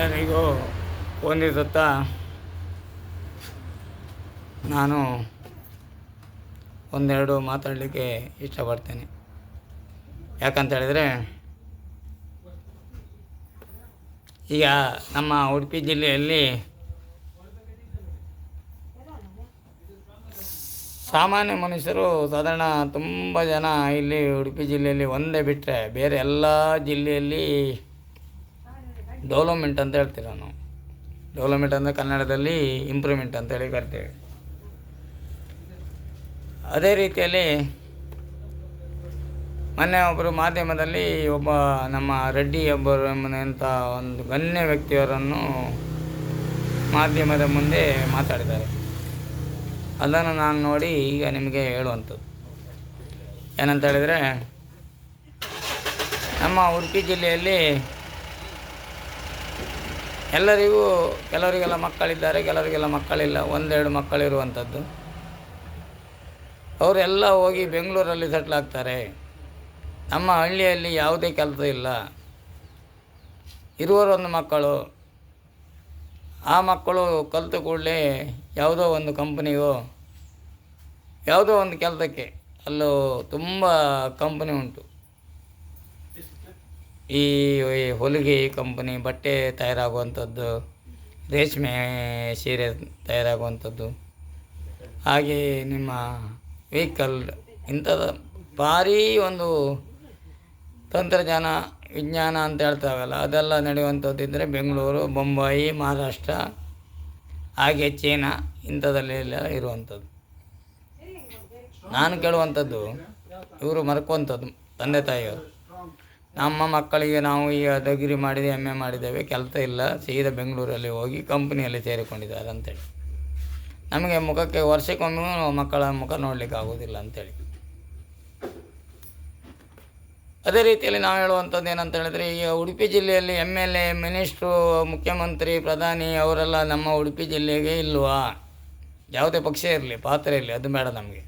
ಎಲ್ಲರಿಗೂ ವಂದಿಸುತ್ತಾ ನಾನು ಒಂದೆರಡು ಮಾತಾಡಲಿಕ್ಕೆ ಇಷ್ಟಪಡ್ತೇನೆ. ಯಾಕಂತ ಹೇಳಿದರೆ, ಈಗ ನಮ್ಮ ಉಡುಪಿ ಜಿಲ್ಲೆಯಲ್ಲಿ ಸಾಮಾನ್ಯ ಮನುಷ್ಯರು ಸಾಧಾರಣ ತುಂಬ ಜನ ಇಲ್ಲಿ ಉಡುಪಿ ಜಿಲ್ಲೆಯಲ್ಲಿ ಒಂದೇ ಬಿಟ್ಟರೆ ಬೇರೆ ಎಲ್ಲ ಜಿಲ್ಲೆಯಲ್ಲಿ ಡೆವಲಪ್ಮೆಂಟ್ ಅಂತ ಹೇಳ್ತೀರ ನಾವು. ಡೆವಲಪ್ಮೆಂಟ್ ಅಂದರೆ ಕನ್ನಡದಲ್ಲಿ ಇಂಪ್ರೂವ್ಮೆಂಟ್ ಅಂತೇಳಿ ಕರಿತೇವೆ. ಅದೇ ರೀತಿಯಲ್ಲಿ ಮೊನ್ನೆ ಒಬ್ಬರು ಮಾಧ್ಯಮದಲ್ಲಿ ಒಬ್ಬ ನಮ್ಮ ರೆಡ್ಡಿ ಒಬ್ಬರು ಎಂಬಂಥ ಒಂದು ಗಣ್ಯ ವ್ಯಕ್ತಿಯವರನ್ನು ಮಾಧ್ಯಮದ ಮುಂದೆ ಮಾತಾಡಿದ್ದಾರೆ. ಅದನ್ನು ನಾನು ನೋಡಿ ಈಗ ನಿಮಗೆ ಹೇಳುವಂಥದ್ದು ಏನಂತ ಹೇಳಿದರೆ, ನಮ್ಮ ಉಡುಪಿ ಜಿಲ್ಲೆಯಲ್ಲಿ ಎಲ್ಲರಿಗೂ ಕೆಲವರಿಗೆಲ್ಲ ಮಕ್ಕಳಿದ್ದಾರೆ, ಕೆಲವರಿಗೆಲ್ಲ ಮಕ್ಕಳಿಲ್ಲ, ಒಂದೆರಡು ಮಕ್ಕಳಿರುವಂಥದ್ದು. ಅವರೆಲ್ಲ ಹೋಗಿ ಬೆಂಗಳೂರಲ್ಲಿ ಸೆಟ್ಲ್ ಆಗ್ತಾರೆ. ನಮ್ಮ ಹಳ್ಳಿಯಲ್ಲಿ ಯಾವುದೇ ಕೆಲಸ ಇಲ್ಲ. ಇರುವರೊಂದು ಮಕ್ಕಳು, ಆ ಮಕ್ಕಳು ಕಲಿತು ಕೂಡಲೇ ಯಾವುದೋ ಒಂದು ಕಂಪನಿಗೋ ಯಾವುದೋ ಒಂದು ಕೆಲಸಕ್ಕೆ, ಅಲ್ಲೂ ತುಂಬ ಕಂಪನಿ ಉಂಟು. ಈ ಹೊಲಿಗೆ ಕಂಪನಿ, ಬಟ್ಟೆ ತಯಾರಾಗುವಂಥದ್ದು, ರೇಷ್ಮೆ ಸೀರೆ ತಯಾರಾಗುವಂಥದ್ದು, ಹಾಗೆ ನಿಮ್ಮ ವೆಹಿಕಲ್, ಇಂಥದ್ದು ಭಾರೀ ಒಂದು ತಂತ್ರಜ್ಞಾನ ವಿಜ್ಞಾನ ಅಂತ ಹೇಳ್ತಾವಲ್ಲ, ಅದೆಲ್ಲ ನಡೆಯುವಂಥದ್ದಿದ್ದರೆ ಬೆಂಗಳೂರು, ಬೊಂಬಾಯಿ, ಮಹಾರಾಷ್ಟ್ರ, ಹಾಗೆ ಚೀನಾ ಇಂಥದ್ದಲ್ಲೆಲ್ಲ ಇರುವಂಥದ್ದು. ನಾನು ಕೇಳುವಂಥದ್ದು, ಇವರು ಮರ್ಕುವಂಥದ್ದು ತಂದೆ ತಾಯಿಯವರು, ನಮ್ಮ ಮಕ್ಕಳಿಗೆ ನಾವು ಈಗ ಡಿಗ್ರಿ ಮಾಡಿದೆ, MA ಮಾಡಿದ್ದೇವೆ, ಕೆಲಸ ಇಲ್ಲ, ಸೀದಾ ಬೆಂಗಳೂರಲ್ಲಿ ಹೋಗಿ ಕಂಪ್ನಿಯಲ್ಲಿ ಸೇರಿಕೊಂಡಿದ್ದಾರೆ ಅಂತೇಳಿ. ನಮಗೆ ಮುಖಕ್ಕೆ ವರ್ಷಕ್ಕೊಮ್ಮೆ ಮಕ್ಕಳ ಮುಖ ನೋಡಲಿಕ್ಕೆ ಆಗೋದಿಲ್ಲ ಅಂಥೇಳಿ. ಅದೇ ರೀತಿಯಲ್ಲಿ ನಾವು ಹೇಳುವಂಥದ್ದು ಏನಂತ ಹೇಳಿದರೆ, ಈಗ ಉಡುಪಿ ಜಿಲ್ಲೆಯಲ್ಲಿ MLA, ಮಿನಿಸ್ಟ್ರು, ಮುಖ್ಯಮಂತ್ರಿ, ಪ್ರಧಾನಿ ಅವರೆಲ್ಲ ನಮ್ಮ ಉಡುಪಿ ಜಿಲ್ಲೆಗೆ ಇಲ್ವಾ? ಯಾವುದೇ ಪಕ್ಷ ಇರಲಿ, ಪಾತ್ರ ಇರಲಿ, ಅದು ಬೇಡ ನಮಗೆ.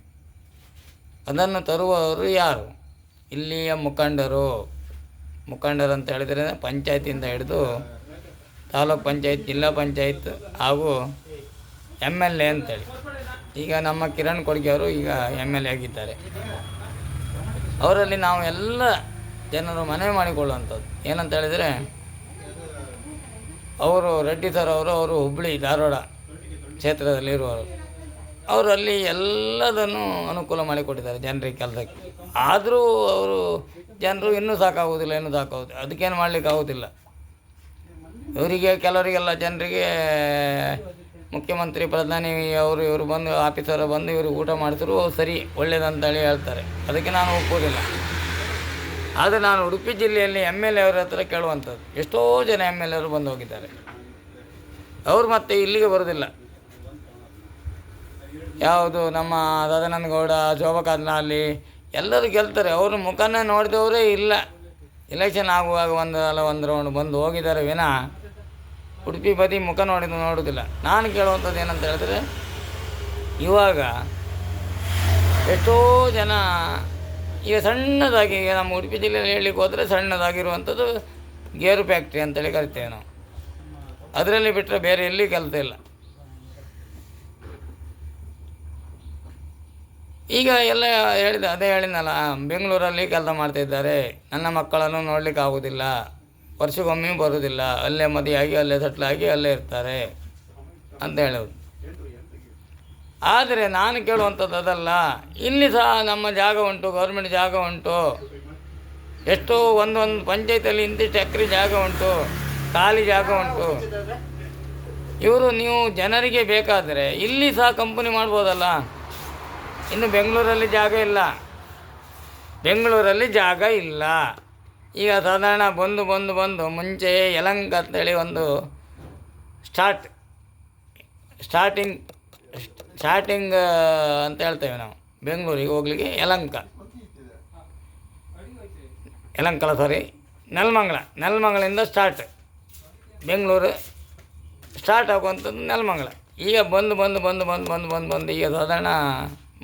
ಅದನ್ನು ತರುವವರು ಯಾರು? ಇಲ್ಲಿಯ ಮುಖಂಡರು ಅಂತ ಹೇಳಿದರೆ ಪಂಚಾಯತಿಯಿಂದ ಹಿಡಿದು ತಾಲೂಕ್ ಪಂಚಾಯತ್, ಜಿಲ್ಲಾ ಪಂಚಾಯತ್ ಹಾಗೂ MLA ಅಂತೇಳಿ. ಈಗ ನಮ್ಮ ಕಿರಣ್ ಕೊಡ್ಗೆ ಅವರು ಈಗ MLA ಆಗಿದ್ದಾರೆ. ಅವರಲ್ಲಿ ನಾವು ಎಲ್ಲ ಜನರು ಮನವಿ ಮಾಡಿಕೊಳ್ಳುವಂಥದ್ದು ಏನಂತ ಹೇಳಿದರೆ, ಅವರು ರೆಡ್ಡಿ ಸರ್ ಅವರು ಹುಬ್ಬಳ್ಳಿ ಧಾರವಾಡ ಕ್ಷೇತ್ರದಲ್ಲಿ ಇರುವವರು. ಅವರಲ್ಲಿ ಎಲ್ಲದನ್ನು ಅನುಕೂಲ ಮಾಡಿಕೊಟ್ಟಿದ್ದಾರೆ ಜನರಿಗೆ ಕೆಲಸಕ್ಕೆ. ಆದರೂ ಅವರು ಜನರು ಇನ್ನೂ ಸಾಕಾಗೋದಿಲ್ಲ, ಅದಕ್ಕೇನು ಮಾಡಲಿಕ್ಕೆ ಆಗೋದಿಲ್ಲ. ಇವರಿಗೆ ಕೆಲವರಿಗೆಲ್ಲ ಜನರಿಗೆ ಮುಖ್ಯಮಂತ್ರಿ, ಪ್ರಧಾನಿ ಇವರು ಬಂದು ಆಫೀಸರ್ ಬಂದು ಇವರು ಊಟ ಮಾಡಿದ್ರು ಸರಿ ಒಳ್ಳೆಯದಂತೇಳಿ ಹೇಳ್ತಾರೆ. ಅದಕ್ಕೆ ನಾನು ಒಪ್ಪೋದಿಲ್ಲ. ಆದರೆ ನಾನು ಉಡುಪಿ ಜಿಲ್ಲೆಯಲ್ಲಿ MLA ಅವರ ಹತ್ರ ಕೇಳುವಂಥದ್ದು, ಎಷ್ಟೋ ಜನ MLA ಅವರು ಬಂದು ಹೋಗಿದ್ದಾರೆ. ಅವರು ಮತ್ತೆ ಇಲ್ಲಿಗೆ ಬರೋದಿಲ್ಲ. ಯಾವುದು ನಮ್ಮ ಸದಾನಂದ ಗೌಡ, ಶೋಭಾ ಅಲ್ಲಿ ಎಲ್ಲರೂ ಗೆಲ್ತಾರೆ. ಅವರು ಮುಖನೇ ನೋಡಿದವರೇ ಇಲ್ಲ. ಎಲೆಕ್ಷನ್ ಆಗುವಾಗ ಒಂದು ರೌಂಡ್ ಬಂದು ಹೋಗಿದ್ದಾರೆ ವಿನಃ ಉಡುಪಿ ಬದಿ ಮುಖ ನೋಡೋದಿಲ್ಲ. ನಾನು ಕೇಳುವಂಥದ್ದು ಏನಂತ ಹೇಳಿದ್ರೆ, ಇವಾಗ ಎಷ್ಟೋ ಜನ ಈಗ ಸಣ್ಣದಾಗಿ, ಈಗ ನಮ್ಮ ಉಡುಪಿ ಜಿಲ್ಲೆಯಲ್ಲಿ ಹೇಳಲಿಕ್ಕೆ ಹೋದರೆ ಸಣ್ಣದಾಗಿರುವಂಥದ್ದು ಗೇರು ಫ್ಯಾಕ್ಟ್ರಿ ಅಂತೇಳಿ ಕರಿತೇವೆ ನಾವು. ಅದರಲ್ಲಿ ಬಿಟ್ಟರೆ ಬೇರೆ ಎಲ್ಲಿ ಕೆಲಸ ಇಲ್ಲ. ಈಗ ಎಲ್ಲ ಅದೇ ಹೇಳಿದ್ನಲ್ಲ, ಬೆಂಗಳೂರಲ್ಲಿ ಕೆಲಸ ಮಾಡ್ತಾಯಿದ್ದಾರೆ, ನನ್ನ ಮಕ್ಕಳನ್ನು ನೋಡಲಿಕ್ಕೆ ಆಗೋದಿಲ್ಲ, ವರ್ಷಕ್ಕೊಮ್ಮೆ ಬರೋದಿಲ್ಲ, ಅಲ್ಲೇ ಮದುವೆಯಾಗಿ ಅಲ್ಲೇ ಸೆಟ್ಲಾಗಿ ಅಲ್ಲೇ ಇರ್ತಾರೆ ಅಂತ ಹೇಳೋದು. ಆದರೆ ನಾನು ಕೇಳುವಂಥದ್ದು ಅದಲ್ಲ. ಇಲ್ಲಿ ಸಹ ನಮ್ಮ ಜಾಗ ಉಂಟು, ಗೌರ್ಮೆಂಟ್ ಜಾಗ ಉಂಟು. ಎಷ್ಟೋ ಒಂದೊಂದು ಪಂಚಾಯತಲ್ಲಿ ಇಂತಿಷ್ಟು ಎಕರೆ ಜಾಗ ಉಂಟು, ಖಾಲಿ ಜಾಗ ಉಂಟು. ನೀವು ಜನರಿಗೆ ಬೇಕಾದರೆ ಇಲ್ಲಿ ಸಹ ಕಂಪನಿ ಮಾಡ್ಬೋದಲ್ಲ. ಇನ್ನು ಬೆಂಗಳೂರಲ್ಲಿ ಜಾಗ ಇಲ್ಲ. ಈಗ ಸಾಧಾರಣ ಬಂದು ಮುಂಚೆ ಯಲಂಕ ಅಂತೇಳಿ ಒಂದು ಸ್ಟಾರ್ಟಿಂಗ್ ಅಂತ ಹೇಳ್ತೇವೆ ನಾವು. ಬೆಂಗಳೂರಿಗೆ ಹೋಗ್ಲಿಕ್ಕೆ ನೆಲಮಂಗಲಿಂದ ಬೆಂಗಳೂರು ಸ್ಟಾರ್ಟ್ ಆಗುವಂಥದ್ದು ನೆಲಮಂಗಲ. ಈಗ ಬಂದು ಈಗ ಸಾಧಾರಣ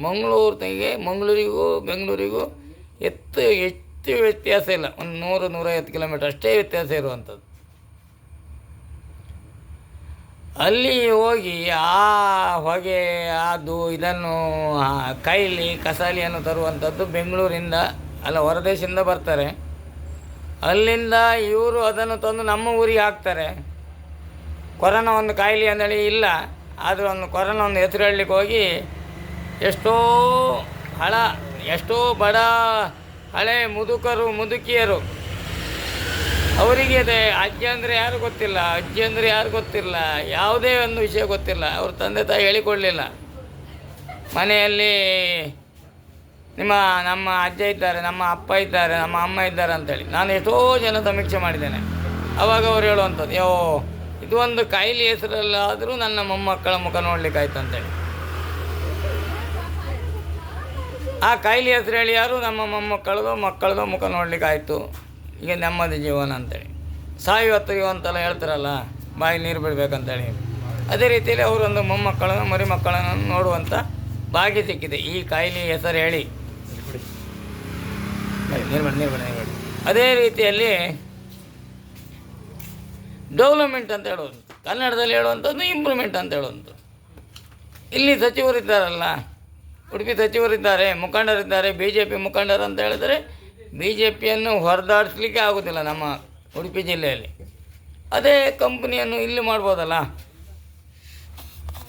ಮಂಗಳೂರಿಗೂ ಬೆಂಗಳೂರಿಗೂ ಹೆಚ್ಚು ವ್ಯತ್ಯಾಸ ಇಲ್ಲ. ಒಂದು 100-150 ಕಿಲೋಮೀಟರ್ ಅಷ್ಟೇ ವ್ಯತ್ಯಾಸ ಇರುವಂಥದ್ದು. ಅಲ್ಲಿ ಹೋಗಿ ಆ ಹೊಗೆ ಅದು ಇದನ್ನು ಕೈಲಿ ಕಸಾಲಿಯನ್ನು ತರುವಂಥದ್ದು ಬೆಂಗಳೂರಿಂದ ಅಲ್ಲ ಹೊರದೇಶದಿಂದ ಬರ್ತಾರೆ. ಅಲ್ಲಿಂದ ಇವರು ಅದನ್ನು ತಂದು ನಮ್ಮ ಊರಿಗೆ ಹಾಕ್ತಾರೆ. ಕೊರೋನಾ ಒಂದು ಕಾಯಿಲೆ ಅಂದೇಳಿ ಇಲ್ಲ, ಆದರೂ ಒಂದು ಕೊರೋನಾ ಒಂದು ಹೆಸರು ಹೇಳಲಿಕ್ಕೆ ಹೋಗಿ ಎಷ್ಟೋ ಬಡ ಹಳೆ ಮುದುಕಿಯರು ಅವರಿಗೆ ಅದೇ ಅಜ್ಜಿ ಅಂದರೆ ಯಾರು ಗೊತ್ತಿಲ್ಲ, ಅಜ್ಜಿ ಅಂದರೆ ಯಾರು ಗೊತ್ತಿಲ್ಲ, ಯಾವುದೇ ಒಂದು ವಿಷಯ ಗೊತ್ತಿಲ್ಲ. ಅವ್ರ ತಂದೆ ತಾಯಿ ಹೇಳಿಕೊಡಲಿಲ್ಲ. ಮನೆಯಲ್ಲಿ ನಮ್ಮ ಅಜ್ಜ ಇದ್ದಾರೆ, ನಮ್ಮ ಅಪ್ಪ ಇದ್ದಾರೆ, ನಮ್ಮ ಅಮ್ಮ ಇದ್ದಾರೆ ಅಂತೇಳಿ ನಾನು ಎಷ್ಟೋ ಜನ ಸಮೀಕ್ಷೆ ಮಾಡಿದ್ದೇನೆ. ಆವಾಗ ಅವ್ರು ಹೇಳುವಂಥದ್ದು, ಇದು ಒಂದು ಕಾಯಿಲೆ ಹೆಸರಲ್ಲಾದರೂ ನನ್ನ ಮೊಮ್ಮಕ್ಕಳ ಮುಖ ನೋಡಲಿಕ್ಕಾಯ್ತು ಅಂತೇಳಿ. ಆ ಕಾಯಿಲೆ ಹೆಸರು ಹೇಳಿ ಯಾರು ನಮ್ಮ ಮಕ್ಕಳದು ಮುಖ ನೋಡಲಿಕ್ಕಾಯ್ತು, ಈಗ ನೆಮ್ಮದಿ ಜೀವನ ಅಂತೇಳಿ. ಸಾಯುವತ್ತಿಗೆ ಅಂತೆಲ್ಲ ಹೇಳ್ತಾರಲ್ಲ, ಬಾಯಿ ನೀರು ಬಿಡಬೇಕಂತೇಳಿ. ಅದೇ ರೀತಿಯಲ್ಲಿ ಅವರೊಂದು ಮೊಮ್ಮಕ್ಕಳನ್ನು ಮರಿಮಕ್ಕಳನ್ನು ನೋಡುವಂಥ ಭಾಗ್ಯ ಸಿಕ್ಕಿದೆ ಈ ಕಾಯಿಲೆ ಹೆಸರು ಹೇಳಿ. ನೀರು ಅದೇ ರೀತಿಯಲ್ಲಿ ಡೆವಲಪ್ಮೆಂಟ್ ಅಂತ ಹೇಳೋದು, ಕನ್ನಡದಲ್ಲಿ ಹೇಳುವಂಥದ್ದು ಇಂಪ್ರೂವ್ಮೆಂಟ್ ಅಂತ ಹೇಳುವಂಥದ್ದು. ಇಲ್ಲಿ ಸಚಿವರಿದ್ದಾರಲ್ಲ, ಉಡುಪಿ ಸಚಿವರಿದ್ದಾರೆ, ಮುಖಂಡರಿದ್ದಾರೆ, BJP ಮುಖಂಡರು ಅಂತ ಹೇಳಿದರೆ BJPಯನ್ನು ಹೊರದಾಡಿಸ್ಲಿಕ್ಕೆ ಆಗೋದಿಲ್ಲ ನಮ್ಮ ಉಡುಪಿ ಜಿಲ್ಲೆಯಲ್ಲಿ. ಅದೇ ಕಂಪ್ನಿಯನ್ನು ಇಲ್ಲಿ ಮಾಡ್ಬೋದಲ್ಲ.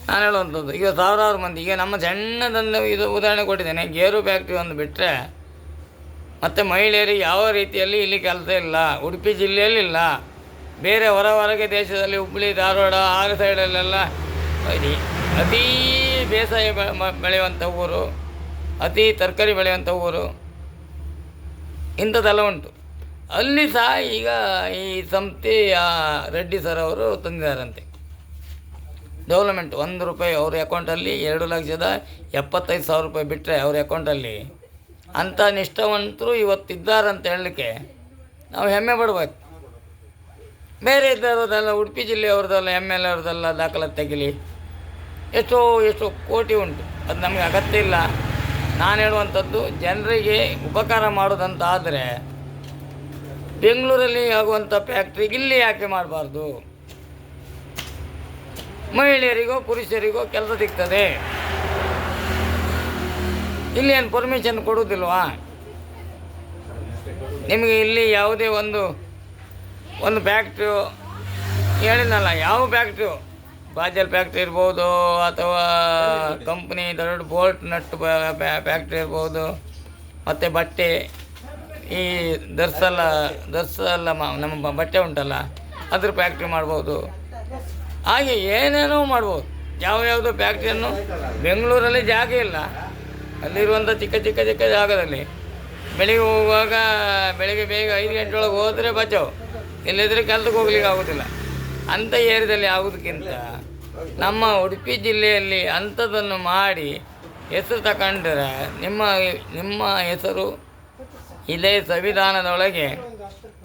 ನಾನು ಹೇಳುವಂಥದ್ದು ಈಗ ಸಾವಿರಾರು ಮಂದಿ, ಈಗ ನಮ್ಮ ಸಣ್ಣದನ್ನು ಇದು ಉದಾಹರಣೆ ಕೊಟ್ಟಿದ್ದೇನೆ. ಗೇರು ಫ್ಯಾಕ್ಟ್ರಿ ಒಂದು ಬಿಟ್ಟರೆ ಮತ್ತು ಮಹಿಳೆಯರಿಗೆ ಯಾವ ರೀತಿಯಲ್ಲಿ ಇಲ್ಲಿ ಕೆಲಸ ಇಲ್ಲ, ಉಡುಪಿ ಜಿಲ್ಲೆಯಲ್ಲಿ ಇಲ್ಲ. ಬೇರೆ ಹೊರಗೆ ದೇಶದಲ್ಲಿ ಹುಬ್ಬಳ್ಳಿ ಧಾರವಾಡ ಆ ಸೈಡಲ್ಲೆಲ್ಲ ಅತೀ ಬೇಸಾಯ ಬೆಳೆಯುವಂಥ ಊರು, ಅತಿ ತರಕಾರಿ ಬೆಳೆಯುವಂಥ ಊರು, ಇಂಥದ್ದೆಲ್ಲ ಉಂಟು. ಅಲ್ಲಿ ಸಹ ಈಗ ಈ ಸಂಸ್ಥೆ ರೆಡ್ಡಿ ಸರ್ ಅವರು ತಂದಿದ್ದಾರಂತೆ ಡೆವಲಪ್ಮೆಂಟ್. ₹1 ಅವ್ರ ಅಕೌಂಟಲ್ಲಿ 2,75,000 ರೂಪಾಯಿ ಬಿಟ್ಟರೆ ಅವ್ರ ಅಕೌಂಟಲ್ಲಿ ಅಂಥ ನಿಷ್ಠಾವಂತರು ಇವತ್ತಿದ್ದಾರಂತ ಹೇಳಲಿಕ್ಕೆ ನಾವು ಹೆಮ್ಮೆ ಪಡಬೇಕು. ಬೇರೆ ಇದ್ದವ್ರದ್ದೆಲ್ಲ ಉಡುಪಿ ಜಿಲ್ಲೆಯವ್ರದ್ದೆಲ್ಲ MLA ಅವ್ರದ್ದೆಲ್ಲ ದಾಖಲಾತಿ ತೆಗಿಲಿ, ಎಷ್ಟೋ ಕೋಟಿ ಉಂಟು, ಅದು ನಮಗೆ ಅಗತ್ಯ ಇಲ್ಲ. ನಾನು ಹೇಳುವಂಥದ್ದು ಜನರಿಗೆ ಉಪಕಾರ ಮಾಡೋದಂತಾದರೆ ಬೆಂಗಳೂರಲ್ಲಿ ಆಗುವಂಥ ಫ್ಯಾಕ್ಟ್ರಿಗೆ ಇಲ್ಲಿ ಯಾಕೆ ಮಾಡಬಾರ್ದು? ಮಹಿಳೆಯರಿಗೋ ಪುರುಷರಿಗೋ ಕೆಲಸ ಸಿಗ್ತದೆ. ಇಲ್ಲಿ ಏನು ಪರ್ಮಿಷನ್ ಕೊಡೋದಿಲ್ವಾ ನಿಮಗೆ? ಇಲ್ಲಿ ಯಾವುದೇ ಒಂದು ಫ್ಯಾಕ್ಟ್ರಿ ಹೇಳಿದ್ನಲ್ಲ, ಯಾವ ಫ್ಯಾಕ್ಟ್ರಿ, ಬಾಜಲ್ ಫ್ಯಾಕ್ಟ್ರಿ ಇರ್ಬೋದು, ಅಥವಾ ಕಂಪ್ನಿ ದೊಡ್ಡ ಬೋಲ್ಟ್ ನಟ್ಟು ಫ್ಯಾಕ್ಟ್ರಿ ಇರ್ಬೋದು, ಮತ್ತು ಬಟ್ಟೆ, ಈ ದರ್ಸಲ್ಲ ನಮ್ಮ ಬಟ್ಟೆ ಉಂಟಲ್ಲ ಅದ್ರ ಫ್ಯಾಕ್ಟ್ರಿ ಮಾಡ್ಬೋದು. ಹಾಗೆ ಏನೇನೋ ಮಾಡ್ಬೋದು. ಯಾವುದೋ ಫ್ಯಾಕ್ಟ್ರಿಯನ್ನು ಬೆಂಗಳೂರಲ್ಲಿ ಜಾಗ ಇಲ್ಲ, ಅಲ್ಲಿರುವಂಥ ಚಿಕ್ಕ ಜಾಗದಲ್ಲಿ ಬೆಳಿಗ್ಗೆ ಹೋಗುವಾಗ ಬೆಳಿಗ್ಗೆ ಬೇಗ 5 ಗಂಟೆ ಒಳಗೆ ಹೋದರೆ ಬಚಾವು, ಇಲ್ಲದಿದ್ದರೆ ಕೆಲಸಕ್ಕೆ ಹೋಗ್ಲಿಕ್ಕೆ ಆಗೋದಿಲ್ಲ. ಅಂಥ ಏರಿಯಾದಲ್ಲಿ ಆಗೋದಕ್ಕಿಂತ ನಮ್ಮ ಉಡುಪಿ ಜಿಲ್ಲೆಯಲ್ಲಿ ಅಂಥದ್ದನ್ನು ಮಾಡಿ ಹೆಸರು ತಗೊಂಡ್ರೆ ನಿಮ್ಮ ಹೆಸರು ಇದೇ ಸಂವಿಧಾನದೊಳಗೆ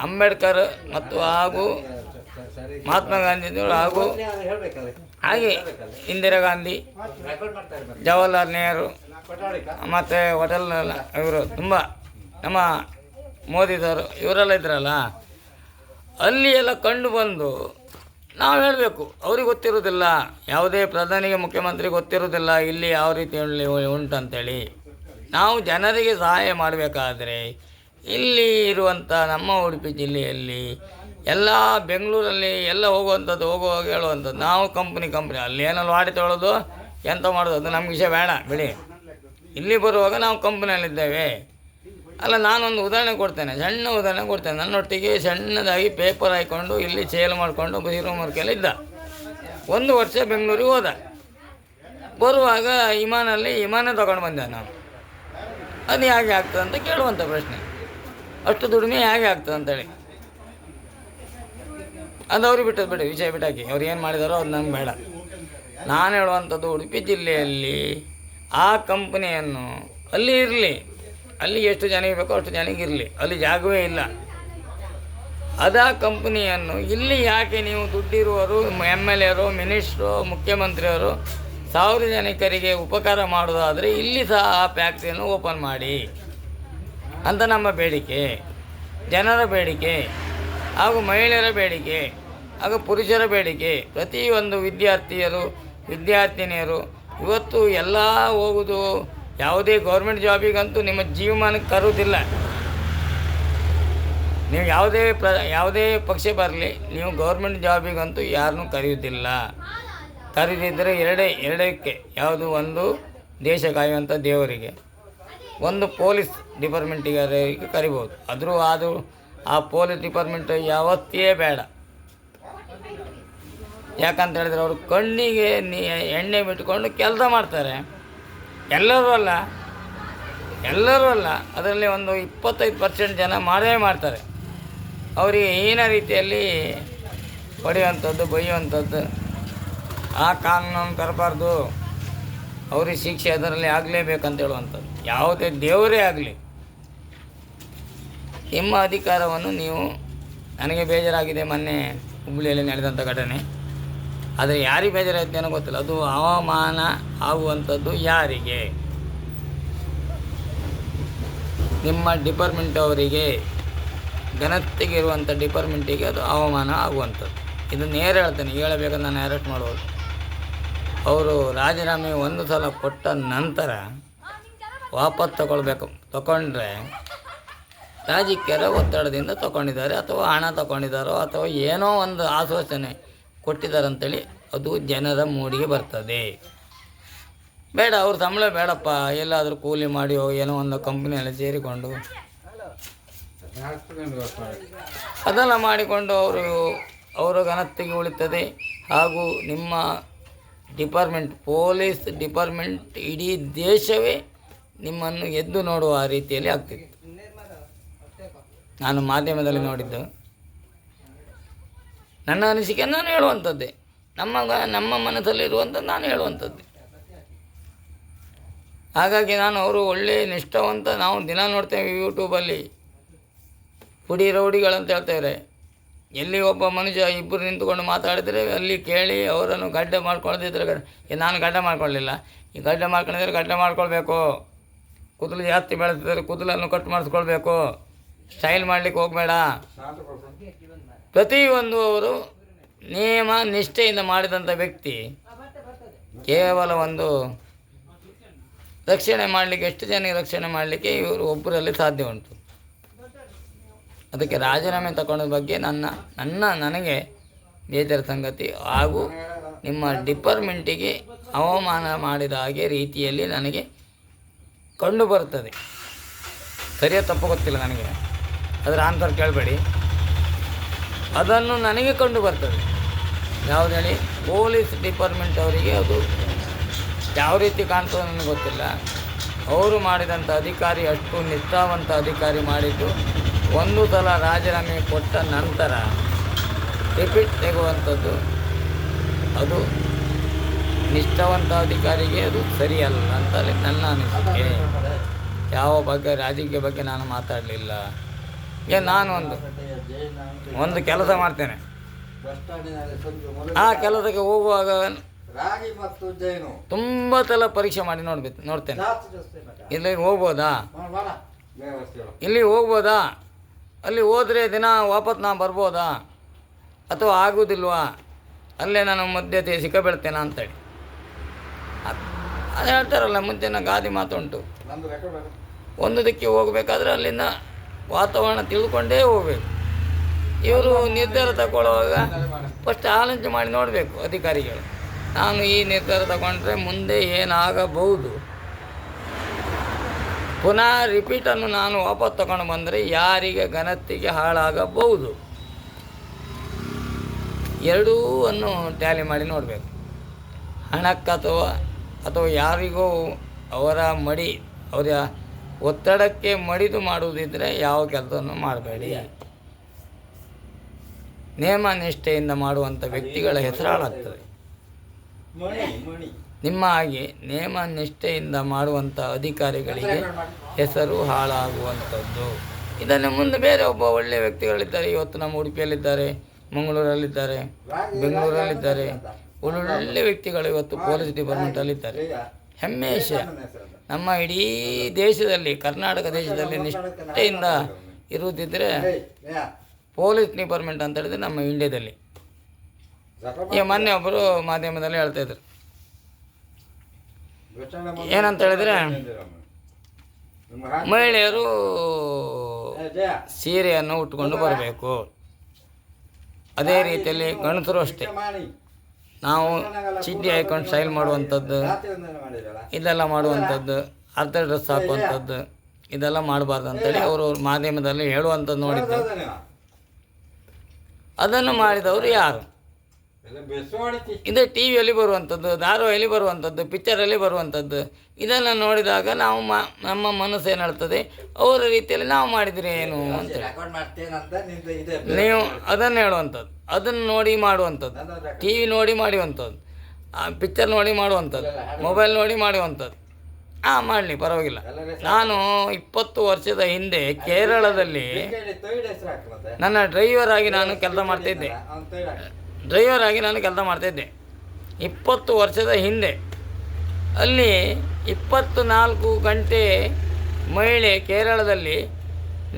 ಅಂಬೇಡ್ಕರ್ ಮತ್ತು ಹಾಗೂ ಮಹಾತ್ಮ ಗಾಂಧಿಯವರು ಹಾಗೂ ಹಾಗೆ ಇಂದಿರಾ ಗಾಂಧಿ, ಜವಾಹರ್ಲಾಲ್ ನೆಹರು ಮತ್ತು ಇವರು ತುಂಬ ನಮ್ಮ ಮೋದಿ ಸರ್ ಇವರೆಲ್ಲ ಇದ್ರಲ್ಲ, ಅಲ್ಲಿ ಎಲ್ಲ ಕಂಡು ಬಂದು ನಾವು ಹೇಳಬೇಕು. ಅವ್ರಿಗೆ ಗೊತ್ತಿರೋದಿಲ್ಲ, ಯಾವುದೇ ಪ್ರಧಾನಿಗೆ ಮುಖ್ಯಮಂತ್ರಿ ಗೊತ್ತಿರೋದಿಲ್ಲ ಇಲ್ಲಿ ಯಾವ ರೀತಿ ಉಂಟಂತೇಳಿ. ನಾವು ಜನರಿಗೆ ಸಹಾಯ ಮಾಡಬೇಕಾದ್ರೆ ಇಲ್ಲಿ ಇರುವಂಥ ನಮ್ಮ ಉಡುಪಿ ಜಿಲ್ಲೆಯಲ್ಲಿ ಎಲ್ಲ ಬೆಂಗಳೂರಲ್ಲಿ ಎಲ್ಲ ಹೋಗುವಾಗ ಹೇಳುವಂಥದ್ದು, ನಾವು ಕಂಪ್ನಿ ಅಲ್ಲಿ ಏನಲ್ಲಿ ವಾಡಿ ತೊಗೊಳ್ಳೋದು ಎಂತ ಮಾಡೋದು ಅದು ನಮ್ಗೆ ವಿಷಯ ಬೇಡ ಬಿಡಿ. ಇಲ್ಲಿ ಬರುವಾಗ ನಾವು ಕಂಪ್ನಿಯಲ್ಲಿದ್ದೇವೆ ಅಲ್ಲ. ನಾನೊಂದು ಉದಾಹರಣೆ ಕೊಡ್ತೇನೆ, ಸಣ್ಣ ಉದಾಹರಣೆ ಕೊಡ್ತೇನೆ. ನನ್ನೊಟ್ಟಿಗೆ ಸಣ್ಣದಾಗಿ ಪೇಪರ್ ಹಾಕ್ಕೊಂಡು ಇಲ್ಲಿ ಸೇಲ್ ಮಾಡಿಕೊಂಡು ಬೀರುಮರ್ಕೆಲ್ಲ ಇದ್ದ. 1 ವರ್ಷ ಬೆಂಗಳೂರಿಗೆ ಹೋದ. ಬರುವಾಗ ವಿಮಾನ ತೊಗೊಂಡು ಬಂದೆ ನಾನು. ಅದು ಹೇಗೆ ಆಗ್ತದೆ ಅಂತ ಕೇಳುವಂಥ ಪ್ರಶ್ನೆ, ಅಷ್ಟು ದುಡಿಮೆ ಹೇಗೆ ಆಗ್ತದೆ ಅಂತೇಳಿ. ಅದು ಅವ್ರಿಗೆ ಬಿಟ್ಟದ್ದು ಬಿಡಿ, ವಿಷಯ ಬಿಟ್ಟಾಕಿ ಅವ್ರು ಏನು ಮಾಡಿದಾರೋ ಅದು ನಮ್ಗೆ ಬೇಡ. ನಾನು ಹೇಳುವಂಥದ್ದು ಉಡುಪಿ ಜಿಲ್ಲೆಯಲ್ಲಿ ಆ ಕಂಪ್ನಿಯನ್ನು ಅಲ್ಲಿ ಇರಲಿ, ಅಲ್ಲಿ ಎಷ್ಟು ಜನಕ್ಕೆ ಬೇಕೋ ಅಷ್ಟು ಜನಕ್ಕೆ ಇರಲಿ, ಅಲ್ಲಿ ಜಾಗವೇ ಇಲ್ಲ. ಅದಾ ಕಂಪ್ನಿಯನ್ನು ಇಲ್ಲಿ ಯಾಕೆ ನೀವು ದುಡ್ಡಿರುವವರು MLAರು, ಮಿನಿಸ್ಟ್ರು, ಮುಖ್ಯಮಂತ್ರಿಯವರು ಸಾರ್ವಜನಿಕರಿಗೆ ಉಪಕಾರ ಮಾಡೋದಾದರೆ ಇಲ್ಲಿ ಸಹ ಆ ಫ್ಯಾಕ್ಟ್ರಿಯನ್ನು ಓಪನ್ ಮಾಡಿ ಅಂತ ನಮ್ಮ ಬೇಡಿಕೆ, ಜನರ ಬೇಡಿಕೆ ಹಾಗೂ ಮಹಿಳೆಯರ ಬೇಡಿಕೆ. ಆಗ ಪುರುಷರ ಬೇಡಿಕೆ, ಪ್ರತಿಯೊಂದು ವಿದ್ಯಾರ್ಥಿನಿಯರು ಇವತ್ತು ಎಲ್ಲ ಹೋಗುವುದು ಯಾವುದೇ ಗೌರ್ಮೆಂಟ್ ಜಾಬಿಗಂತೂ ನಿಮ್ಮ ಜೀವಮಾನಕ್ಕೆ ಕರುವುದಿಲ್ಲ. ನೀವು ಯಾವುದೇ ಪಕ್ಷ ಬರಲಿ, ನೀವು ಗೌರ್ಮೆಂಟ್ ಜಾಬಿಗಂತೂ ಯಾರನ್ನೂ ಕರೆಯುವುದಿಲ್ಲ. ಕರೆದಿದ್ದರೆ ಎರಡಕ್ಕೆ, ಯಾವುದು, ಒಂದು ದೇಶ ಕಾಯುವಂಥ ದೇವರಿಗೆ, ಒಂದು ಪೊಲೀಸ್ ಡಿಪಾರ್ಟ್ಮೆಂಟಿಗೆ ಕರಿಬೋದು. ಆದರೂ ಆ ಪೊಲೀಸ್ ಡಿಪಾರ್ಟ್ಮೆಂಟ್ ಯಾವತ್ತೇ ಬೇಡ. ಯಾಕಂತ ಹೇಳಿದ್ರೆ ಅವರು ಕಣ್ಣಿಗೆ ಎಣ್ಣೆ ಬಿಟ್ಟುಕೊಂಡು ಕೆಲಸ ಮಾಡ್ತಾರೆ. ಎಲ್ಲರೂ ಅಲ್ಲ, ಅದರಲ್ಲಿ ಒಂದು 25% ಜನ ಮಾಡೇ ಮಾಡ್ತಾರೆ. ಅವರಿಗೆ ಹೀನ ರೀತಿಯಲ್ಲಿ ಹೊಡೆಯುವಂಥದ್ದು, ಬೈಯುವಂಥದ್ದು, ಆ ಕಾನೂನನ್ನು ತರಬಾರ್ದು, ಅವ್ರಿಗೆ ಶಿಕ್ಷೆ ಅದರಲ್ಲಿ ಆಗಲೇಬೇಕಂತ ಹೇಳುವಂಥದ್ದು. ಯಾವುದೇ ದೇವರೇ ಆಗಲಿ, ನಿಮ್ಮ ಅಧಿಕಾರವನ್ನು ನೀವು, ನನಗೆ ಬೇಜಾರಾಗಿದೆ ಮೊನ್ನೆ ಹುಬ್ಬಳ್ಳಿಯಲ್ಲಿ ನಡೆದಂಥ ಘಟನೆ, ಆದರೆ ಯಾರಿಗೆ ಬೇಜಾರಾಯ್ತು ಏನೋ ಗೊತ್ತಿಲ್ಲ. ಅದು ಅವಮಾನ ಆಗುವಂಥದ್ದು ಯಾರಿಗೆ? ನಿಮ್ಮ ಡಿಪಾರ್ಟ್ಮೆಂಟ್ ಅವರಿಗೆ, ಘನತೆಗಿರುವಂಥ ಡಿಪಾರ್ಟ್ಮೆಂಟಿಗೆ ಅದು ಅವಮಾನ ಆಗುವಂಥದ್ದು. ಇದು ನೇರ ಹೇಳ್ತೇನೆ, ಹೇಳಬೇಕಂದ್ರೆ ನಾನು ಅರೆಸ್ಟ್ ಮಾಡ್ಬೋದು. ಅವರು ರಾಜೀನಾಮೆ ಒಂದು ಸಲ ಕೊಟ್ಟ ನಂತರ ವಾಪಸ್ ತಗೊಂಡ್ರೆ ರಾಜಕೀಯರ ಒತ್ತಡದಿಂದ ತಗೊಂಡಿದ್ದಾರೆ, ಅಥವಾ ಹಣ ತಗೊಂಡಿದ್ದಾರೋ, ಅಥವಾ ಏನೋ ಒಂದು ಆಶ್ವಾಸನೆ ಕೊಟ್ಟಿದ್ದಾರೆ ಅಂತೇಳಿ ಅದು ಜನರ ಮೂಡಿಗೆ ಬರ್ತದೆ. ಬೇಡ, ಅವ್ರ ಸಂಬಳ ಬೇಡಪ್ಪ, ಎಲ್ಲಾದರೂ ಕೂಲಿ ಮಾಡಿ ಏನೋ ಒಂದು ಕಂಪ್ನಿಯಲ್ಲಿ ಸೇರಿಕೊಂಡು ಅದೆಲ್ಲ ಮಾಡಿಕೊಂಡು ಅವರ ಘನತೆಗೆ ಉಳಿತದೆ. ಹಾಗೂ ನಿಮ್ಮ ಡಿಪಾರ್ಟ್ಮೆಂಟ್, ಪೊಲೀಸ್ ಡಿಪಾರ್ಟ್ಮೆಂಟ್, ಇಡೀ ದೇಶವೇ ನಿಮ್ಮನ್ನು ಎದ್ದು ನೋಡುವ ರೀತಿಯಲ್ಲಿ ಆಗ್ತಿತ್ತು. ನಾನು ಮಾಧ್ಯಮದಲ್ಲಿ ನೋಡಿದ್ದು, ನನ್ನ ಅನಿಸಿಕೆ ನಾನು ಹೇಳುವಂಥದ್ದೇ, ನಮ್ಮ ಮನಸ್ಸಲ್ಲಿರುವಂಥದ್ದು ನಾನು ಹೇಳುವಂಥದ್ದೇ. ಹಾಗಾಗಿ ಅವರು ಒಳ್ಳೆಯ ನಿಷ್ಠಾವಂತ, ನಾವು ದಿನ ನೋಡ್ತೇವೆ ಯೂಟ್ಯೂಬಲ್ಲಿ ಪುಡಿ ರೌಡಿಗಳಂತ ಹೇಳ್ತೇವೆ. ಎಲ್ಲಿ ಒಬ್ಬ ಮನುಷ್ಯ ಇಬ್ಬರು ನಿಂತುಕೊಂಡು ಮಾತಾಡಿದರೆ ಅಲ್ಲಿ ಕೇಳಿ ಅವರನ್ನು ಗಡ್ಡೆ ಮಾಡ್ಕೊಳ್ದಿದ್ರೆ, ನಾನು ಗಡ್ಡೆ ಮಾಡ್ಕೊಳ್ಳಿಲ್ಲ, ಈ ಗಡ್ಡೆ ಮಾಡ್ಕೊಂಡಿದ್ರೆ ಗಡ್ಡೆ ಮಾಡ್ಕೊಳ್ಬೇಕು, ಕೂದಲು ಜಾಸ್ತಿ ಬೆಳೆಸಿದ್ರೆ ಕೂದಲನ್ನು ಕಟ್ ಮಾಡಿಸ್ಕೊಳ್ಬೇಕು, ಸ್ಟೈಲ್ ಮಾಡಲಿಕ್ಕೆ ಹೋಗಬೇಡ. ಪ್ರತಿಯೊಂದು ಅವರು ನಿಯಮ ನಿಷ್ಠೆಯಿಂದ ಮಾಡಿದಂಥ ವ್ಯಕ್ತಿ ಕೇವಲ ಒಂದು ರಕ್ಷಣೆ ಮಾಡಲಿಕ್ಕೆ, ಎಷ್ಟು ಜನ ರಕ್ಷಣೆ ಮಾಡಲಿಕ್ಕೆ ಇವರು ಒಬ್ಬರಲ್ಲಿ ಸಾಧ್ಯ ಉಂಟು. ಅದಕ್ಕೆ ರಾಜೀನಾಮೆ ತಗೊಂಡ ಬಗ್ಗೆ ನನಗೆ ಬೇಜಾರ ಸಂಗತಿ. ಹಾಗೂ ನಿಮ್ಮ ಡಿಪಾರ್ಟ್ಮೆಂಟಿಗೆ ಅವಮಾನ ಮಾಡಿದ ಹಾಗೆ ರೀತಿಯಲ್ಲಿ ನನಗೆ ಕಂಡು ಬರುತ್ತದೆ. ಸರಿಯಾದ ತಪ್ಪು ಗೊತ್ತಿಲ್ಲ ನನಗೆ, ಅದರ ಆನ್ಸರ್ ಕೇಳಬೇಡಿ. ಅದನ್ನು ನನಗೆ ಕಂಡು ಬರ್ತದೆ. ಯಾವುದು ಹೇಳಿ, ಪೊಲೀಸ್ ಡಿಪಾರ್ಟ್ಮೆಂಟ್ ಅವರಿಗೆ ಅದು ಯಾವ ರೀತಿ ಕಾಣ್ತದೆ ನನಗೆ ಗೊತ್ತಿಲ್ಲ. ಅವರು ಮಾಡಿದಂಥ ಅಧಿಕಾರಿ ಅಷ್ಟು ನಿಷ್ಠಾವಂತ ಅಧಿಕಾರಿ ಮಾಡಿದ್ದು, ಒಂದು ಸಲ ರಾಜೀನಾಮೆ ಕೊಟ್ಟ ನಂತರ ರಿಪೀಟ್ ತೆಗುವಂಥದ್ದು, ಅದು ನಿಷ್ಠಾವಂತ ಅಧಿಕಾರಿಗೆ ಅದು ಸರಿಯಲ್ಲ ಅಂತಲೇ ನನ್ನ ಅನಿಸಿಕೆ. ಯಾವ ಬಗ್ಗೆ ರಾಜಕೀಯ ಬಗ್ಗೆ ನಾನು ಮಾತಾಡಲಿಲ್ಲ. ನಾನು ಒಂದು ಕೆಲಸ ಮಾಡ್ತೇನೆ, ಆ ಕೆಲಸಕ್ಕೆ ಹೋಗುವಾಗ ತುಂಬ ಸಲ ಪರೀಕ್ಷೆ ಮಾಡಿ ನೋಡ್ತೇನೆ. ಇಲ್ಲಿಗೆ ಹೋಗ್ಬೋದಾ, ಅಲ್ಲಿ ಹೋದರೆ ದಿನ ವಾಪಸ್ ನಾನು ಬರ್ಬೋದಾ, ಅಥವಾ ಆಗೋದಿಲ್ವಾ, ಅಲ್ಲೇ ನಾನು ಮಧ್ಯತೆ ಸಿಕ್ಕಬೀಳ್ತೇನೆ ಅಂತೇಳಿ. ಅದು ಹೇಳ್ತಾರಲ್ಲ, ಮುಂಚೆನ ಗಾದಿ ಮಾತುಂಟು, ಒಂದು ದಿಕ್ಕಿಗೆ ಹೋಗಬೇಕಾದ್ರೆ ಅಲ್ಲಿಂದ ವಾತಾವರಣ ತಿಳ್ಕೊಂಡೇ ಹೋಗಬೇಕು. ಇವರು ನಿರ್ಧಾರ ತಗೊಳ್ಳುವಾಗ ಫಸ್ಟ್ ಆಲೋಚನೆ ಮಾಡಿ ನೋಡಬೇಕು ಅಧಿಕಾರಿಗಳು. ನಾನು ಈ ನಿರ್ಧಾರ ತಗೊಂಡ್ರೆ ಮುಂದೆ ಏನಾಗಬಹುದು, ಪುನಃ ರಿಪೀಟನ್ನು ನಾನು ವಾಪಸ್ ತಗೊಂಡು ಬಂದರೆ ಯಾರಿಗೆ ಘನತೆಗೆ ಹಾಳಾಗಬಹುದು, ಎರಡೂ ಅನ್ನು ಟ್ಯಾಲಿ ಮಾಡಿ ನೋಡಬೇಕು. ಹಣಕ್ಕೆ ಅಥವಾ ಯಾರಿಗೂ ಅವರ ಒತ್ತಡಕ್ಕೆ ಮಡಿದು ಮಾಡುವುದಿದ್ದರೆ ಯಾವ ಕೆಲಸವನ್ನು ಮಾಡಬೇಡಿ. ನೇಮ ನಿಷ್ಠೆಯಿಂದ ಮಾಡುವಂಥ ವ್ಯಕ್ತಿಗಳ ಹೆಸರು ಹಾಳಾಗ್ತದೆ. ನಿಮ್ಮ ಹಾಗೆ ನೇಮ ನಿಷ್ಠೆಯಿಂದ ಮಾಡುವಂಥ ಅಧಿಕಾರಿಗಳಿಗೆ ಹೆಸರು ಹಾಳಾಗುವಂಥದ್ದು. ಇದನ್ನು ಮುಂದೆ ಬೇರೆ ಒಬ್ಬ ಒಳ್ಳೆಯ ವ್ಯಕ್ತಿಗಳಿದ್ದಾರೆ. ಇವತ್ತು ನಮ್ಮ ಉಡುಪಿಯಲ್ಲಿದ್ದಾರೆ, ಮಂಗಳೂರಲ್ಲಿದ್ದಾರೆ, ಬೆಂಗಳೂರಲ್ಲಿದ್ದಾರೆ. ಒಳ್ಳೊಳ್ಳೆ ವ್ಯಕ್ತಿಗಳು ಇವತ್ತು ಪೊಲೀಸ್ ಡಿಪಾರ್ಟ್ಮೆಂಟಲ್ಲಿದ್ದಾರೆ. ಹೆಮ್ಮೆಯ ವಿಷಯ. ನಮ್ಮ ಇಡೀ ದೇಶದಲ್ಲಿ, ಕರ್ನಾಟಕ ದೇಶದಲ್ಲಿ ನಿಷ್ಠೆಯಿಂದ ಇರುವುದಿದ್ದರೆ ಪೊಲೀಸ್ ಡಿಪಾರ್ಟ್ಮೆಂಟ್ ಅಂತ ಹೇಳಿದ್ರೆ ನಮ್ಮ ಇಂಡಿಯಾದಲ್ಲಿ ಈಗ ಮೊನ್ನೆ ಒಬ್ಬರು ಮಾಧ್ಯಮದಲ್ಲಿ ಹೇಳ್ತಾಯಿದ್ರು, ಏನಂತ ಹೇಳಿದರೆ ಮಹಿಳೆಯರು ಸೀರೆಯನ್ನು ಉಟ್ಕೊಂಡು ಬರಬೇಕು, ಅದೇ ರೀತಿಯಲ್ಲಿ ಗಂಡಸರು ಅಷ್ಟೇ ನಾವು ಚಿಡ್ಡಿ ಹಾಕೊಂಡು ಸ್ಟೈಲ್ ಮಾಡುವಂಥದ್ದು, ಇದೆಲ್ಲ ಮಾಡುವಂಥದ್ದು, ಅರ್ಧ ಡ್ರೆಸ್ ಹಾಕುವಂಥದ್ದು, ಇದೆಲ್ಲ ಮಾಡಬಾರ್ದು ಅಂತೇಳಿ ಅವರು ಮಾಧ್ಯಮದಲ್ಲಿ ಹೇಳುವಂಥದ್ದು ನೋಡಿದ್ದು. ಅದನ್ನು ಮಾಡಿದವರು ಯಾರು? ಇದೇ ಟಿ ವಿಯಲ್ಲಿ ಬರುವಂಥದ್ದು, ಧಾರಾವಾಹಿಯಲ್ಲಿ ಬರುವಂಥದ್ದು, ಪಿಕ್ಚರಲ್ಲಿ ಬರುವಂಥದ್ದು. ಇದನ್ನು ನೋಡಿದಾಗ ನಾವು ನಮ್ಮ ಮನಸ್ಸು ಏನು ಹೇಳ್ತದೆ, ಅವರ ರೀತಿಯಲ್ಲಿ ನಾವು ಮಾಡಿದರೆ ಏನು ಅಂತೇಳಿ ನೀವು ಅದನ್ನು ಹೇಳುವಂಥದ್ದು, ಅದನ್ನು ನೋಡಿ ಮಾಡುವಂಥದ್ದು, ಟಿ ವಿ ನೋಡಿ ಮಾಡುವಂಥದ್ದು, ಪಿಕ್ಚರ್ ನೋಡಿ ಮಾಡುವಂಥದ್ದು, ಮೊಬೈಲ್ ನೋಡಿ ಮಾಡುವಂಥದ್ದು. ಮಾಡಲಿ, ಪರವಾಗಿಲ್ಲ. ನಾನು 20 ವರ್ಷದ ಹಿಂದೆ ಕೇರಳದಲ್ಲಿ ನನ್ನ ಡ್ರೈವರ್ ಆಗಿ ನಾನು ಕೆಲಸ ಮಾಡ್ತಿದ್ದೆ. 20 ವರ್ಷದ ಹಿಂದೆ ಅಲ್ಲಿ 24 ಗಂಟೆ ಮಹಿಳೆ ಕೇರಳದಲ್ಲಿ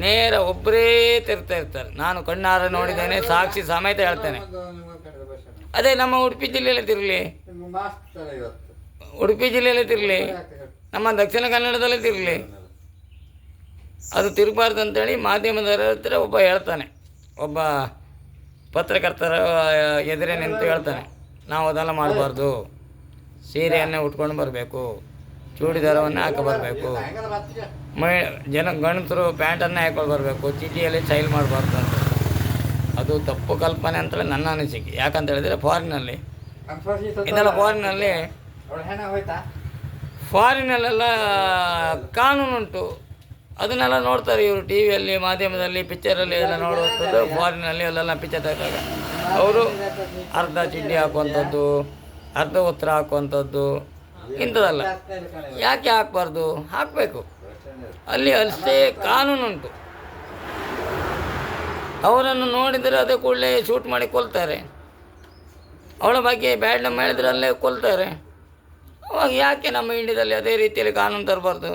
ನೇರ ಒಬ್ಬರೇ ತಿರ್ತಾ ಇರ್ತಾರೆ. ನಾನು ಕಣ್ಣಾರ ನೋಡಿದ್ದೇನೆ, ಸಾಕ್ಷಿ ಸಮೇತ ಹೇಳ್ತೇನೆ. ಅದೇ ನಮ್ಮ ಉಡುಪಿ ಜಿಲ್ಲೆಯಲ್ಲಿ ತಿರಲಿ, ಉಡುಪಿ ಜಿಲ್ಲೆಯಲ್ಲಿ ತಿರಲಿ, ನಮ್ಮ ದಕ್ಷಿಣ ಕನ್ನಡದಲ್ಲೇ ತಿರಲಿ, ಅದು ತಿರುಗಬಾರ್ದು ಅಂತೇಳಿ ಮಾಧ್ಯಮದವರ ಹತ್ರ ಒಬ್ಬ ಹೇಳ್ತಾನೆ, ಒಬ್ಬ ಪತ್ರಕರ್ತರ ಎದುರೇ ನಿಂತು ಹೇಳ್ತಾನೆ, ನಾವು ಅದೆಲ್ಲ ಮಾಡಬಾರ್ದು, ಸೀರೆಯನ್ನೇ ಉಟ್ಕೊಂಡು ಬರಬೇಕು, ಚೂಡಿದಾರವನ್ನೇ ಹಾಕಿ ಬರಬೇಕು, ಗಂಡಸರು ಪ್ಯಾಂಟನ್ನೇ ಹಾಕೊಂಡು ಬರಬೇಕು, ಚಿಟಿಯಲ್ಲಿ ಸ್ಟೈಲ್ ಮಾಡಬಾರ್ದು ಅಂತ. ಅದು ತಪ್ಪು ಕಲ್ಪನೆ ಅಂತೇಳಿ ನನ್ನ ಅನಿಸಿಕೆ. ಯಾಕಂತ ಹೇಳಿದರೆ ಫಾರಿನಲ್ಲಿ ಇದೆಲ್ಲ ಫಾರಿನಲ್ಲೆಲ್ಲ ಕಾನೂನುಂಟು, ಅದನ್ನೆಲ್ಲ ನೋಡ್ತಾರೆ ಇವರು ಟಿ ವಿಯಲ್ಲಿ, ಮಾಧ್ಯಮದಲ್ಲಿ, ಪಿಕ್ಚರಲ್ಲಿ ಎಲ್ಲ ನೋಡುವಂಥದ್ದು. ಫಾರಿನಲ್ಲಿ ಅಲ್ಲೆಲ್ಲ ಪಿಕ್ಚರ್ ಹಾಕಾಗ ಅವರು ಅರ್ಧ ಚಿಡ್ಡಿ ಹಾಕುವಂಥದ್ದು, ಅರ್ಧ ಉತ್ತರ ಹಾಕುವಂಥದ್ದು, ಇಂಥದ್ದಲ್ಲ. ಯಾಕೆ ಹಾಕಬಾರ್ದು? ಹಾಕಬೇಕು. ಅಲ್ಲಿ ಅಷ್ಟೇ ಕಾನೂನುಂಟು. ಅವರನ್ನು ನೋಡಿದರೆ ಅದೇ ಕೂಡಲೇ ಶೂಟ್ ಮಾಡಿ ಕೊಲ್ತಾರೆ, ಅವಳ ಬಗ್ಗೆ ಬ್ಯಾಡ್ ನಮ್ಮ ಹೇಳಿದ್ರೆ ಅಲ್ಲೇ ಕೊಲ್ತಾರೆ. ಅವಾಗ ಯಾಕೆ ನಮ್ಮ ಇಂಡಿಯಾದಲ್ಲಿ ಅದೇ ರೀತಿಯಲ್ಲಿ ಕಾನೂನು ತರಬಾರ್ದು?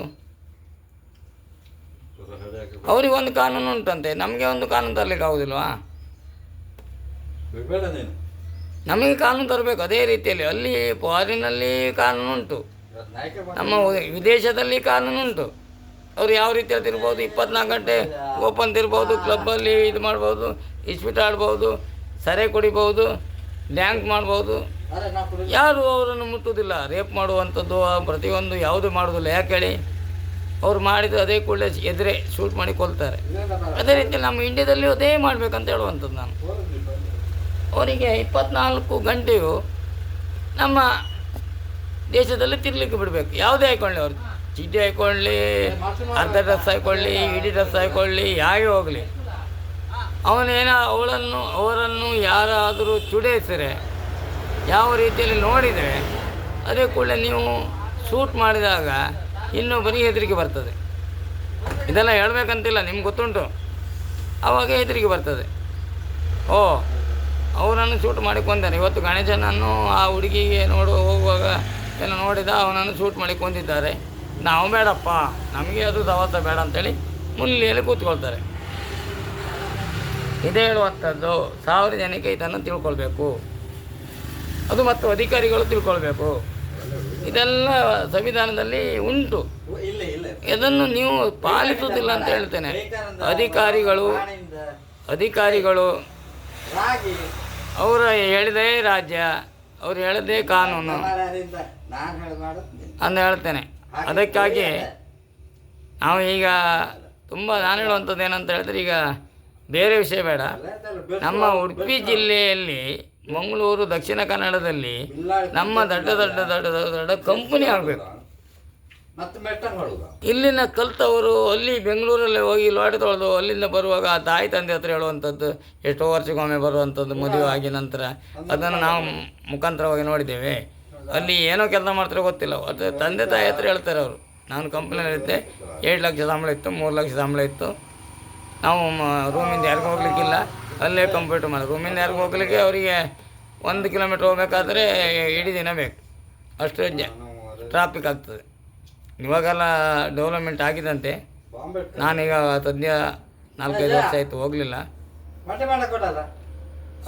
ಅವರಿಗೊಂದು ಕಾನೂನು ಉಂಟಂತೆ, ನಮಗೆ ಒಂದು ಕಾನೂನು ತರಲಿಕ್ಕೆ ಆಗೋದಿಲ್ವಾ? ನಮಗೆ ಕಾನೂನು ತರಬೇಕು ಅದೇ ರೀತಿಯಲ್ಲಿ. ಅಲ್ಲಿ ಫಾರಿನಲ್ಲಿ ಕಾನೂನು ಉಂಟು, ನಮ್ಮ ವಿದೇಶದಲ್ಲಿ ಕಾನೂನು ಉಂಟು. ಅವ್ರು ಯಾವ ರೀತಿಯಲ್ಲಿ ತಿರ್ಬೋದು, 24 ಗಂಟೆ ಓಪನ್ ತಿರ್ಬೋದು, ಕ್ಲಬ್ಬಲ್ಲಿ ಇದು ಮಾಡ್ಬೋದು, ಇಸ್ಪಿಟ್ ಆಡ್ಬೋದು, ಸರೆ ಕುಡಿಬೋದು, ಡ್ಯಾಂಕ್ ಮಾಡ್ಬೋದು. ಯಾರು ಅವರನ್ನು ಮುಟ್ಟುವುದಿಲ್ಲ. ರೇಪ್ ಮಾಡುವಂಥದ್ದು ಪ್ರತಿಯೊಂದು ಯಾವುದು ಮಾಡೋದಿಲ್ಲ. ಯಾಕೆ ಹೇಳಿ? ಅವ್ರು ಮಾಡಿದ್ದು ಅದೇ ಕೂಡಲೇ ಎದುರೇ ಶೂಟ್ ಮಾಡಿ ಕೊಲ್ತಾರೆ. ಅದೇ ರೀತಿ ನಮ್ಮ ಇಂಡಿಯಾದಲ್ಲಿ ಅದೇ ಮಾಡಬೇಕಂತ ಹೇಳುವಂಥದ್ದು ನಾನು. ಅವರಿಗೆ 24 ಗಂಟೆಯು ನಮ್ಮ ದೇಶದಲ್ಲಿ ತಿರ್ಲಿಕ್ಕೆ ಬಿಡಬೇಕು. ಯಾವುದೇ ಹಾಕೊಳ್ಳಿ, ಅವ್ರು ಚೀಟಿ ಹಾಕೊಳ್ಳಿ, ಅರ್ಧ ಡ್ರೆಸ್ ಹಾಕೊಳ್ಳಿ, ಇಡೀ ಡ್ರೆಸ್ ಹಾಕೊಳ್ಳಿ, ಯಾಕೆ ಹೋಗಲಿ, ಅವರನ್ನು ಯಾರಾದರೂ ಚುಡಾಯಿಸಿದರೆ, ಯಾವ ರೀತಿಯಲ್ಲಿ ನೋಡಿದರೆ ಅದೇ ಕೂಡಲೇ ನೀವು ಶೂಟ್ ಮಾಡಿದಾಗ ಇನ್ನೊಬ್ಬರಿಗೆ ಹೆದರಿಕೆ ಬರ್ತದೆ. ಇದೆಲ್ಲ ಹೇಳಬೇಕಂತಿಲ್ಲ, ನಿಮ್ಗೆ ಗೊತ್ತುಂಟು. ಆವಾಗ ಹೆದರಿಕೆ ಬರ್ತದೆ. ಅವನನ್ನು ಶೂಟ್ ಮಾಡಿ ಕೊಂದಾನೆ. ಇವತ್ತು ಗಣೇಶನನ್ನು ಆ ಹುಡುಗಿಗೆ ಹೋಗುವಾಗ ಎಲ್ಲ ನೋಡಿದ, ಅವನನ್ನು ಶೂಟ್ ಮಾಡಿ ಕೊಂದಿದ್ದಾರೆ. ನಾವು ಬೇಡಪ್ಪ, ನಮಗೆ ಅದು ಸವಾಸ ಬೇಡ ಅಂತೇಳಿ ಮುಲ್ಲಿಯಲ್ಲಿ ಕೂತ್ಕೊಳ್ತಾರೆ. ಇದೇ ಹೇಳುವಂಥದ್ದು. 1000 ಜನಕ್ಕೆ ಇದನ್ನು ತಿಳ್ಕೊಳ್ಬೇಕು. ಅದು ಮತ್ತು ಅಧಿಕಾರಿಗಳು ತಿಳ್ಕೊಳ್ಬೇಕು. ಇದೆಲ್ಲ ಸಂವಿಧಾನದಲ್ಲಿ ಉಂಟು. ಇದನ್ನು ನೀವು ಪಾಲಿಸುವುದಿಲ್ಲ ಅಂತ ಹೇಳ್ತೇನೆ. ಅಧಿಕಾರಿಗಳು ಅವರು ಹೇಳಿದೇ ರಾಜ್ಯ, ಅವರು ಹೇಳಿದೇ ಕಾನೂನು ಅಂತ ಹೇಳ್ತೇನೆ. ಅದಕ್ಕಾಗಿ ನಾವು ಈಗ ನಾನು ಹೇಳುವಂಥದ್ದು ಏನಂತ ಹೇಳಿದ್ರೆ, ಈಗ ಬೇರೆ ವಿಷಯ ಬೇಡ. ನಮ್ಮ ಉಡುಪಿ ಜಿಲ್ಲೆಯಲ್ಲಿ, ಮಂಗಳೂರು, ದಕ್ಷಿಣ ಕನ್ನಡದಲ್ಲಿ ನಮ್ಮ ದೊಡ್ಡ ಕಂಪನಿ ಆಗಬೇಕು. ಇಲ್ಲಿನ ಕಲ್ತವರು ಅಲ್ಲಿ ಬೆಂಗಳೂರಲ್ಲಿ ಹೋಗಿ ಲೋಡಿ ತೊಳೆದು ಅಲ್ಲಿಂದ ಬರುವಾಗ ಆ ತಾಯಿ ತಂದೆ ಹತ್ರ ಹೇಳುವಂಥದ್ದು, ಎಷ್ಟೋ ವರ್ಷಕ್ಕೊಮ್ಮೆ ಬರುವಂಥದ್ದು ಮದುವೆ ಆಗಿ ನಂತರ, ಅದನ್ನು ನಾವು ಮುಖಾಂತರವಾಗಿ ನೋಡಿದ್ದೇವೆ. ಅಲ್ಲಿ ಏನೋ ಕೆಲಸ ಮಾಡ್ತಾರೆ ಗೊತ್ತಿಲ್ಲ, ಅದು ತಂದೆ ತಾಯಿ ಹತ್ರ ಹೇಳ್ತಾರೆ ಅವರು. ನಾನು ಕಂಪ್ನಿಯಲ್ಲಿದ್ದೆ, 7 ಲಕ್ಷ ಸಂಬಳ ಇತ್ತು, 3 ಲಕ್ಷ ಸಂಬಳ ಇತ್ತು. ನಾವು ರೂಮಿಂದ ಯಾರಿಗೂ ಹೋಗ್ಲಿಕ್ಕಿಲ್ಲ, ಅಲ್ಲೇ ಕಂಪ್ಯೂಟರ್ ಮಾಡಿ. ರೂಮಿಂದ ಯಾರಿಗೂ ಹೋಗ್ಲಿಕ್ಕೆ ಅವರಿಗೆ 1 ಕಿಲೋಮೀಟ್ರ್ ಹೋಗಬೇಕಾದ್ರೆ ಇಡೀ ದಿನ ಬೇಕು, ಅಷ್ಟು ಟ್ರಾಫಿಕ್ ಆಗ್ತದೆ. ಇವಾಗೆಲ್ಲ ಡೆವಲಪ್ಮೆಂಟ್ ಆಗಿದಂತೆ. ನಾನೀಗ ಸದ್ಯ 4-5 ವರ್ಷ ಆಯಿತು ಹೋಗಲಿಲ್ಲ.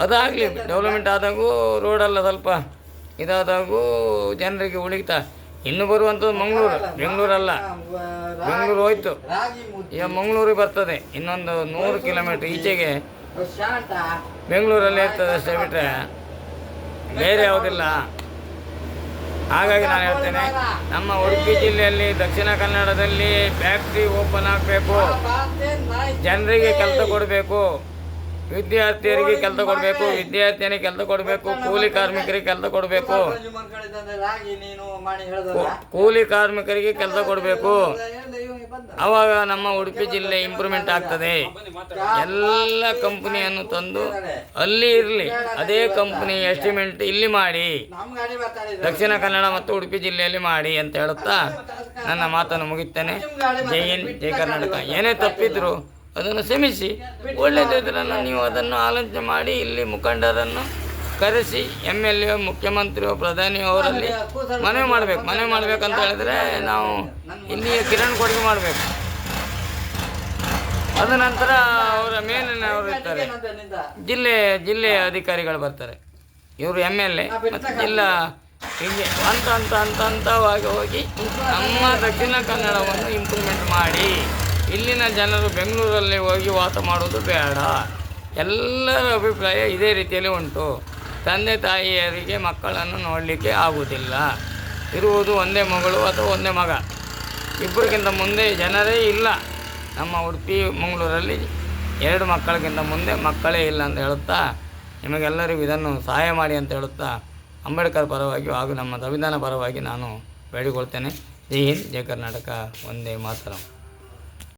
ಅದಾಗಲಿ ಡೆವಲಪ್ಮೆಂಟ್ ಆದಾಗೂ ರೋಡೆಲ್ಲ ಸ್ವಲ್ಪ ಇದಾದಾಗೂ ಜನರಿಗೆ ಉಳಿತಾ. ಇನ್ನು ಬರುವಂಥದ್ದು ಬೆಂಗಳೂರಲ್ಲ, ಬೆಂಗಳೂರು ಹೋಯ್ತು, ಈಗ ಮಂಗಳೂರಿಗೆ ಬರ್ತದೆ. ಇನ್ನೊಂದು 100 ಕಿಲೋಮೀಟ್ರ್ ಈಚೆಗೆ ಬೆಂಗಳೂರಲ್ಲಿ ಇರ್ತದೆ ಅಷ್ಟೇ ಬಿಟ್ಟರೆ ಬೇರೆ ಯಾವುದಿಲ್ಲ. ಹಾಗಾಗಿ ನಾನು ಹೇಳ್ತೇನೆ, ನಮ್ಮ ಉಡುಪಿ ಜಿಲ್ಲೆಯಲ್ಲಿ ದಕ್ಷಿಣ ಕನ್ನಡದಲ್ಲಿ ಫ್ಯಾಕ್ಟ್ರಿ ಓಪನ್ ಆಗಬೇಕು, ಜನರಿಗೆ ಕೆಲಸ ಕೊಡಬೇಕು, ವಿದ್ಯಾರ್ಥಿಯರಿಗೆ ಕೆಲಸ ಕೊಡಬೇಕು, ವಿದ್ಯಾರ್ಥಿನಿಗೆ ಕೆಲಸ ಕೊಡಬೇಕು, ಕೂಲಿ ಕಾರ್ಮಿಕರಿಗೆ ಕೆಲಸ ಕೊಡಬೇಕು, ಕೂಲಿ ಕಾರ್ಮಿಕರಿಗೆ ಕೆಲಸ ಕೊಡಬೇಕು. ಆವಾಗ ನಮ್ಮ ಉಡುಪಿ ಜಿಲ್ಲೆ ಇಂಪ್ರೂವ್ಮೆಂಟ್ ಆಗ್ತದೆ. ಎಲ್ಲ ಕಂಪನಿಯನ್ನು ತಂದು ಅಲ್ಲಿ ಇರಲಿ, ಅದೇ ಕಂಪನಿ ಎಸ್ಟಿಮೇಟ್ ಇಲ್ಲಿ ಮಾಡಿ, ದಕ್ಷಿಣ ಕನ್ನಡ ಮತ್ತು ಉಡುಪಿ ಜಿಲ್ಲೆಯಲ್ಲಿ ಮಾಡಿ ಅಂತ ಹೇಳುತ್ತಾ ನನ್ನ ಮಾತನ್ನು ಮುಗಿಸ್ತೇನೆ. ಜೈ ಹಿಂದ್, ಜೈ ಕರ್ನಾಟಕ. ಏನೇ ತಪ್ಪಿದ್ರು ಅದನ್ನು ಕ್ಷಮಿಸಿ, ಒಳ್ಳೆಯದಿದ್ರನ್ನು ನೀವು ಅದನ್ನು ಆಲೋಚನೆ ಮಾಡಿ ಇಲ್ಲಿ ಮುಖಂಡರನ್ನು ಕರೆಸಿ MLA, ಮುಖ್ಯಮಂತ್ರಿಯೋ, ಪ್ರಧಾನಿಯೋ ಅವರಲ್ಲಿ ಮನವಿ ಮಾಡಬೇಕಂತ ಹೇಳಿದ್ರೆ ನಾವು ಇಲ್ಲಿ ಕಿರಣ್ ಕೊಡುಗೆ ಮಾಡಬೇಕು. ಅದ ನಂತರ ಅವರ ಮೇಲಿನವರು ಇರ್ತಾರೆ, ಜಿಲ್ಲೆಯ ಅಧಿಕಾರಿಗಳು ಬರ್ತಾರೆ, ಇವರು MLA ಮತ್ತು ಜಿಲ್ಲಾ, ಹೀಗೆ ಹಂತವಾಗಿ ಹೋಗಿ ನಮ್ಮ ದಕ್ಷಿಣ ಕನ್ನಡವನ್ನು ಇಂಪ್ರೂವ್ಮೆಂಟ್ ಮಾಡಿ. ಇಲ್ಲಿನ ಜನರು ಬೆಂಗಳೂರಲ್ಲಿ ಹೋಗಿ ವಾಸ ಮಾಡೋದು ಬೇಡ. ಎಲ್ಲರ ಅಭಿಪ್ರಾಯ ಇದೇ ರೀತಿಯಲ್ಲಿ ಉಂಟು. ತಂದೆ ತಾಯಿಯರಿಗೆ ಮಕ್ಕಳನ್ನು ನೋಡಲಿಕ್ಕೆ ಆಗುವುದಿಲ್ಲ. ಇರುವುದು ಒಂದೇ ಮಗಳು ಅಥವಾ ಒಂದೇ ಮಗ, ಇಬ್ಬರಿಗಿಂತ ಮುಂದೆ ಜನರೇ ಇಲ್ಲ. ನಮ್ಮ ಉಡುಪಿ ಮಂಗಳೂರಲ್ಲಿ 2 ಮಕ್ಕಳಿಗಿಂತ ಮುಂದೆ ಮಕ್ಕಳೇ ಇಲ್ಲ ಅಂತ ಹೇಳುತ್ತಾ, ನಿಮಗೆಲ್ಲರಿಗೂ ಇದನ್ನು ಸಹಾಯ ಮಾಡಿ ಅಂತ ಹೇಳುತ್ತಾ ಅಂಬೇಡ್ಕರ್ ಪರವಾಗಿ ಹಾಗೂ ನಮ್ಮ ಸಂವಿಧಾನ ಪರವಾಗಿ ನಾನು ಬೇಡಿಕೊಳ್ತೇನೆ. ಜೈ ಹಿಂದ್, ಜೈ ಕರ್ನಾಟಕ, ವಂದೇ ಮಾತರಂ.